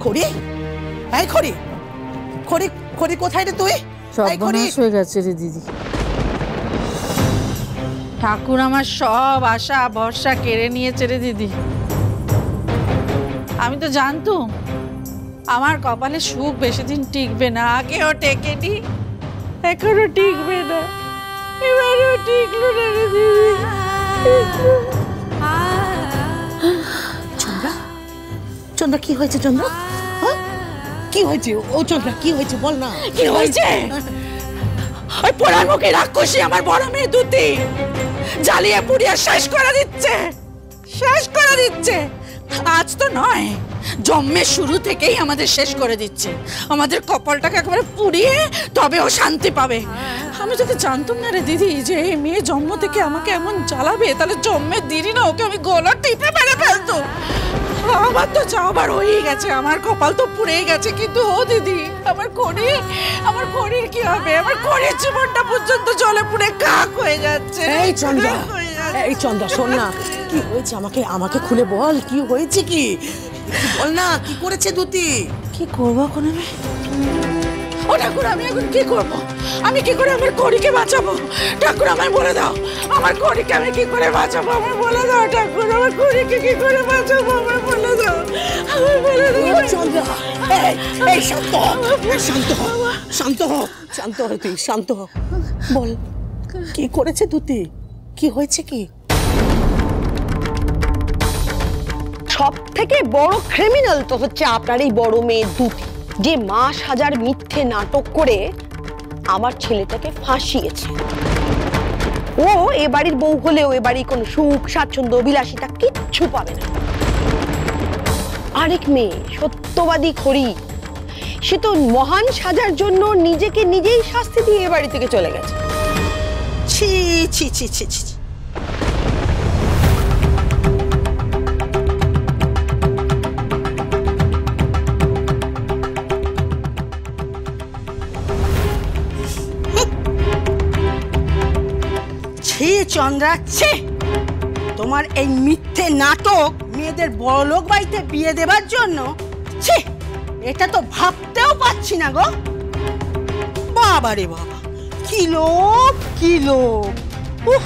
খড়ি, এই খড়ি, খড়ি খড়ি কোথায় রে তুই? সর্বনাশ হয়ে গেছে রে দিদি। ঠাকুর আমার সব আশা ভরসা কেড়ে নিয়েছে রে দিদি। আমি তো জানতুম আমার কপালে সুখ বেশি দিন টিকবে না। আগেও টেকেনি, এখনো টিকবে না, এবারেও টিকলো না রে দিদি। চন্দ্রা, চন্দ্রা কি হয়েছে? চন্দ্রা কি হয়েছে? ও চন্দ্রা কি হয়েছে বল না। কি হয়েছে? ওই পোড়ার মুখে রাক্ষসী আমার বড় মেয়ে দুতি জ্বালিয়ে পুড়িয়ে শেষ করে দিচ্ছে, শেষ করে দিচ্ছে। আজ তো নয়, জন্মের শুরু থেকেই আমাদের শেষ করে দিচ্ছে। আমাদের কপালটাকে একেবারে পুড়িয়ে তবে ও শান্তি পাবে। আমি যদি জানতাম না রে দিদি যে এই মেয়ে জন্ম থেকে আমাকে এমন জ্বালাবে, তাহলে জন্মের দিনই না ওকে আমি গলা টিপে মেরে ফেলতো। আমার তো যাওয়ার হয়েই গেছে, আমার কপাল তো পুড়েই গেছে। কিন্তু ও দিদি, আমার খড়ির কি হবে? আমার খড়ির জীবনটা পর্যন্ত জলে পুড়ে কাক হয়ে যাচ্ছে। এই চন্দ্রা, এই চন্দ্রা শোন না, কি হয়েছে আমাকে আমাকে খুলে বল। কি হয়েছে? কি বল না, কি করেছে দুতি? কি করবো এখন আমি? ও ঠাকুর, আমি এখন কি করবো? আমি কি করে আমার খড়িকে বাঁচাবো? ঠাকুর আমায় বলে দাও, আমার খড়িকে আমি কি করে বাঁচাবো? আমার বলে দাও ঠাকুর, আমার খড়িকে কি করে বাঁচাবো? আমার বলে দাও, আমার বলে দাও। চন্দ্রা, এই শান্ত হ, শান্ত হ, শান্ত হ, শান্ত হ তুই, শান্ত হ। বল কি করেছে দুতি? কি হয়েছে? কি সব থেকে বড় ক্রিমিনাল তো হচ্ছে আপনার এই বড় মেয়ে দুতি, যে মাস হাজার মিথ্যে নাটক করে আমার ছেলেটাকে ফাঁসিয়েছে। ও এ বাড়ির বউ হলেও এ বাড়ির কোনো সুখ স্বাচ্ছন্দ্য বিলাসিতা কিচ্ছু পাবে না। আরেক মেয়ে সত্যবাদী খড়ি, সে তো মহান সাজার জন্য নিজেকে নিজেই শাস্তি দিয়ে এ বাড়ি থেকে চলে গেছে। ছি ছি ছি ছি ছি। চন্দ্রা, ছি! তোমার এই মিথ্যে নাটক মেয়েদের বড়লোক বাড়িতে বিয়ে দেবার জন্য, ছি! এটা তো ভাবতেও পাচ্ছি না গো। বাবা রে বাবা, কি লোভ, কি লোভ! উফ,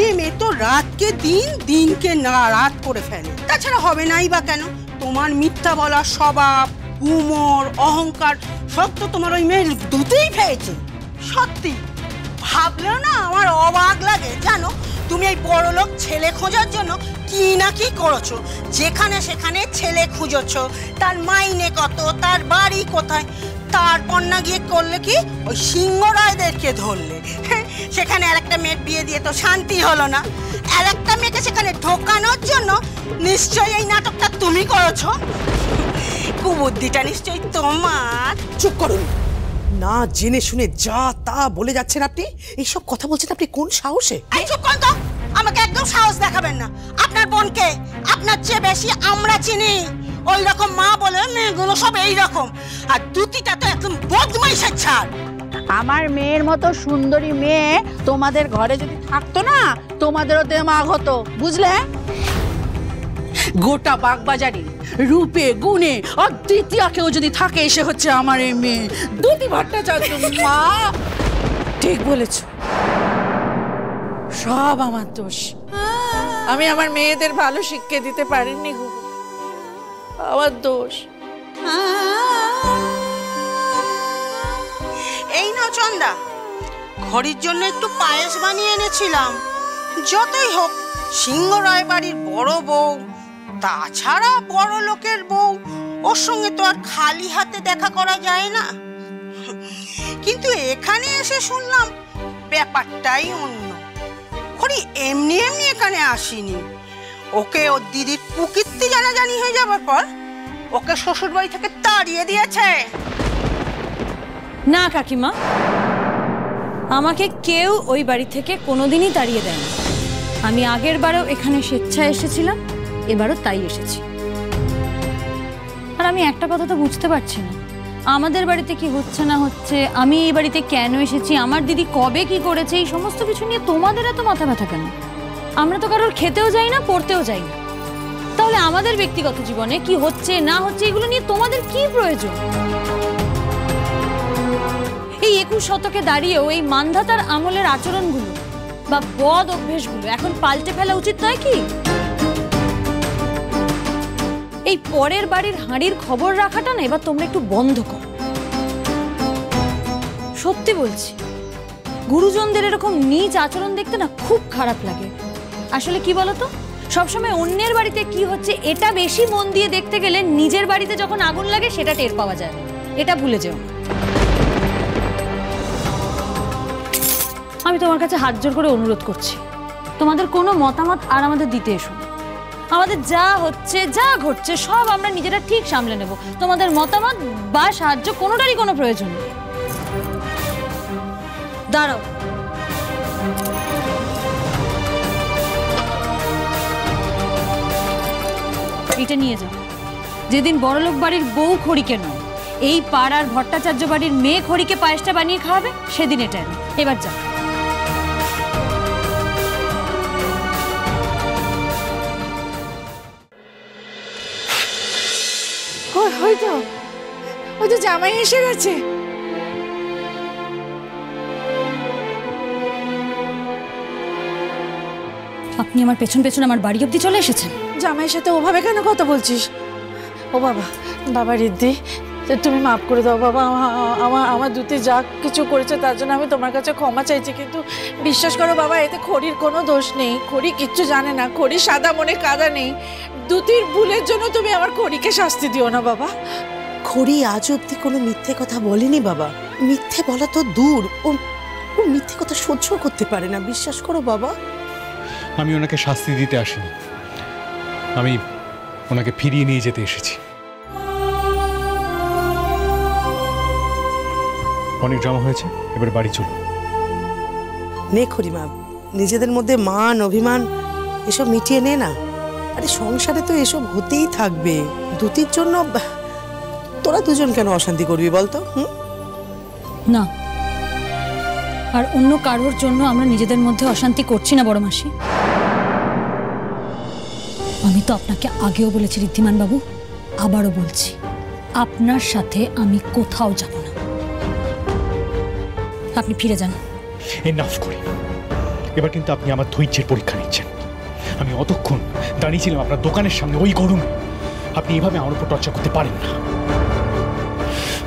এই মেয়ে তো রাতকে দিন, দিনকে না রাত করে ফেলে। তাছাড়া হবে নাই বা কেন? তোমার মিথ্যা বলার স্বভাব, গুমর, অহংকার সব তো তোমার ওই মেয়ের দুতেই ফেলেছে। সত্যি ভাবলেও না আমার অবাক লাগে। জানো, তুমি এই বড়লোক ছেলে খোঁজার জন্য কি না কি করেছো। যেখানে সেখানে ছেলে খুঁজেছো, তার মাইনে কত, তার বাড়ি কোথায়। তারপর না গিয়ে করলে কি, ওই সিংহ রায়দেরকে ধরলে। সেখানে আরেকটা মেয়ের বিয়ে দিয়ে তো শান্তি হলো না। আরেকটা মেয়েকে সেখানে ঢোকানোর জন্য নিশ্চয়ই এই নাটকটা তুমি করেছো। কুবুদ্ধিটা নিশ্চয়ই তোমার। চুপ করুন, না জেনে শুনে যা তা বলে যাচ্ছেন আপনি। এইসব কথা বলছেন আপনি কোন সাহসে? এই চুপ করুন তো, আমাকে একদম সাহস দেখাবেন না। আপনার বোনকে আপনার চেয়ে বেশি আমরা চিনি। ওই রকম মা বলে মেয়েগুলো সব এই রকম। আর দুতিটা তো একদম বদমাইশের ছাড়। আমার মেয়ের মতো সুন্দরী মেয়ে তোমাদের ঘরে যদি থাকতো না, তোমাদেরও দেমাগ হতো, বুঝলে? গোটা বাগবাজারি রূপে গুণে অদ্বিতীয় কেউ যদি থাকে, সে হচ্ছে আমার এই মেয়ে দুতি ভট্টাচার্য। মা ঠিক বলেছ, সব আমার দোষ। আমি আমার মেয়েদের ভালো শিক্ষা দিতে পারিনি গো, আমার দোষ। এই না চন্দা, ঘড়ির জন্য একটু পায়েস বানিয়ে এনেছিলাম। যতই হোক সিংহ রায় বাড়ির বড় বউ, তাছাড়া বড় লোকের বউ, ওর সঙ্গে তো আর খালি হাতে দেখা করা যায় না। কিন্তু এখানে এসে শুনলাম ব্যাপারটাই অন্য। ঘড়ি এমনি এমনি এখানে আসিনি। ওকে ওর দিদির কুকীর্তি জানাজানি হয়ে যাবার পর ওকে শ্বশুর বাড়ি থেকে তাড়িয়ে দিয়েছে। না কাকিমা, আমাকে কেউ ওই বাড়ি থেকে কোনোদিনই তাড়িয়ে দেয়নি। আমি আগের বারেও এখানে স্বেচ্ছায় এসেছিলাম, এবারও তাই এসেছি। আর আমি একটা কথা তো বুঝতে পারছি না, আমাদের বাড়িতে কি হচ্ছে না হচ্ছে, আমি এই বাড়িতে কেন এসেছি, আমার দিদি কবে কি করেছে, এই সমস্ত কিছু নিয়ে তোমাদের এত মাথা ব্যথা কেন? আমরা তো কারোর খেতেও যাই না, পড়তেও যাই না। তাহলে আমাদের ব্যক্তিগত জীবনে কি হচ্ছে না হচ্ছে এগুলো নিয়ে তোমাদের কি প্রয়োজন? এই 21 শতকে দাঁড়িয়েও এই মান্ধাতার আমলের আচরণগুলো বা বদ অভ্যেসগুলো এখন পাল্টে ফেলা উচিত নয় কি? এই পরের বাড়ির হাঁড়ির খবর রাখাটা না এবার তোমরা একটু বন্ধ করো। সত্যি বলছি, গুরুজনদের এরকম নীচ আচরণ দেখতে না খুব খারাপ লাগে। আসলে কি বলতো, সবসময় অন্যের বাড়িতে কি হচ্ছে এটা বেশি মন দিয়ে দেখতে গেলে নিজের বাড়িতে যখন আগুন লাগে সেটা টের পাওয়া যায় না। এটা ভুলে যেও। আমি তোমার কাছে হাত জোর করে অনুরোধ করছি, তোমাদের কোনো মতামত আর আমাদের দিতে এসো। আমাদের যা হচ্ছে যা ঘটছে সব আমরা নিজেরা ঠিক সামলে নেব। তোমাদের মতামত বা সাহায্য কোনোটারই কোনো প্রয়োজন নেই। দাঁড়াও, এটা নিয়ে যাও। যেদিন বড়লোক বাড়ির বউ খড়িকে নয়, এই পাড়ার ভট্টাচার্য বাড়ির মেয়ে খড়িকে পায়েসটা বানিয়ে খাওয়াবে, সেদিন এটা এনে। এবার যাও। হয়তো জামাই এসে গেছে। আপনি আমার পেছন পেছন আমার বাড়ি অব্দি চলে এসেছেন। জামাইয়ের সাথে ওভাবে কেন কথা বলছিস? ও বাবা, বাবা রিদ্ধি, তুমি মাফ করে দাও বাবা। আমার দুটি যা কিছু করেছে তার জন্য আমি তোমার কাছে ক্ষমা চাইছি, কিন্তু বিশ্বাস করো বাবা, এতে খড়ির কোনো দোষ নেই। খড়ি কিচ্ছু জানে না, খড়ি সাদা মনে কাদা নেই। দুটির ভুলের জন্য তুমি আমার খড়িকে শাস্তি দিও না বাবা। খড়ি আজ অব্দি কোনো মিথ্যে কথা বলেনি বাবা। মিথ্যে বলা তো দূর, ও মিথ্যে কথা সহ্য করতে পারে না, বিশ্বাস করো বাবা। আমি ওনাকে শাস্তি দিতে আসিনি, আমি ওনাকে ফিরিয়ে নিয়ে যেতে এসেছি। অনেক ড্রামা হয়েছে, এবার বাড়ি চলো। নে খড়িমা, নিজেদের মধ্যে মান অভিমান এসব মিটিয়ে নে না। আরে সংসারে তো এসব হতেই থাকবে। দুটির জন্য তোরা দুজন কেন অশান্তি করবি বলতো? না, আর অন্য কারোর জন্য আমরা নিজেদের মধ্যে অশান্তি করছি না বড় মাসি। আমি তো আপনাকে আগেও বলেছি ঋদ্ধিমান বাবু, আবারও বলছি, আপনার সাথে আমি কোথাও যাব না। আপনি ফিরে যান। এনাফ করি, এবার কিন্তু আপনি আমার ধৈর্যের পরীক্ষা নিচ্ছেন। আমি অতক্ষণ দাঁড়িয়েছিলাম আপনার দোকানের সামনে ওই গরমে, আপনি এভাবে আমার উপর টর্চার করতে পারেন না।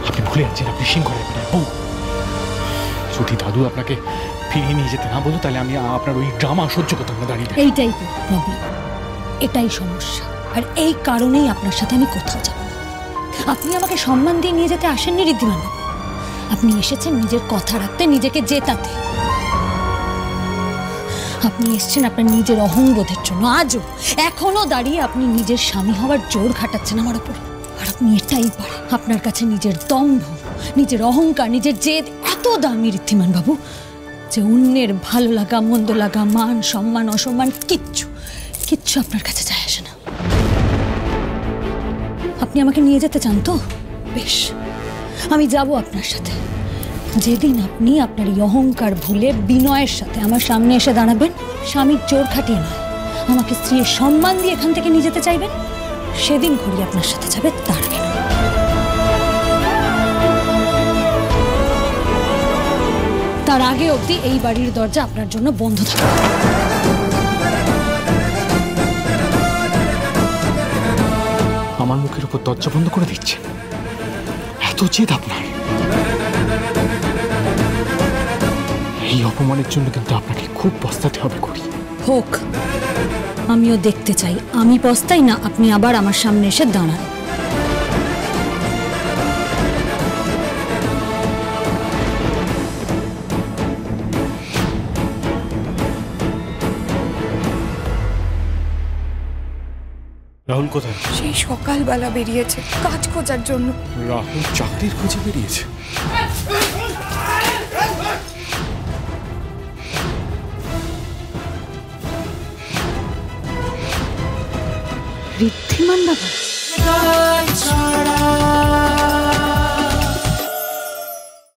আপনি ভুলে যাচ্ছেন আপনি সিংহরের বাড়ির বউ। যদি দাদু আপনাকে ফিরিয়ে নিয়ে যেতে না বলতো তাহলে আমি আপনার ওই ড্রামা সহ্য করতাম না দাঁড়িয়ে। এইটাই প্রবলেম, এটাই সমস্যা, আর এই কারণেই আপনার সাথে আমি কোথাও যাব না। আপনি আমাকে সম্মান দিয়ে নিয়ে যেতে আসেননি ঋদ্ধিমান বাবু, আপনি এসেছেন নিজের কথা রাখতে, নিজেকে জেতাতে। আপনি এসেছেন আপনার নিজের অহংবোধের জন্য। আজও এখনো দাঁড়িয়ে আপনি নিজের স্বামী হওয়ার জোর খাটাচ্ছেন আমার উপর। আর আপনি এটাই পারেন, আপনার কাছে নিজের দম্ভ, নিজের অহংকার, নিজের জেদ এত দামি ঋদ্ধিমান বাবু যে অন্যের ভালো লাগা মন্দ লাগা, মান সম্মান অসম্মান কিচ্ছু কিচ্ছু আপনার কাছে যায় আসে না। আপনি আমাকে নিয়ে যেতে চান তো বেশ, আমি যাব আপনার সাথে। যেদিন আপনি আপনার এই অহংকার ভুলে বিনয়ের সাথে আমার সামনে এসে দাঁড়াবেন, স্বামীর জোর খাটিয়ে নয়, আমাকে স্ত্রীর সম্মান দিয়ে এখান থেকে নিয়ে যেতে চাইবেন, সেদিন ঘড়ি আপনার সাথে যাবে, তার আগে না। তার আগে অবধি এই বাড়ির দরজা আপনার জন্য বন্ধ থাকবে। আমার মুখের উপর দরজা বন্ধ করে দিচ্ছে, এত জেদ আপনার। এই অপমানের জন্য কিন্তু আপনাকে খুব পস্তাতে হবে করি। হোক, আমিও দেখতে চাই আমি পস্তাই না আপনি আবার আমার সামনে এসে দাঁড়ান। রাহুল কোথায়? সেই সকালবেলা বেরিয়েছে কাজ খোঁজার জন্য। রাহুল চাকরির খোঁজে বেরিয়েছে? ঋদ্ধিমান বাবু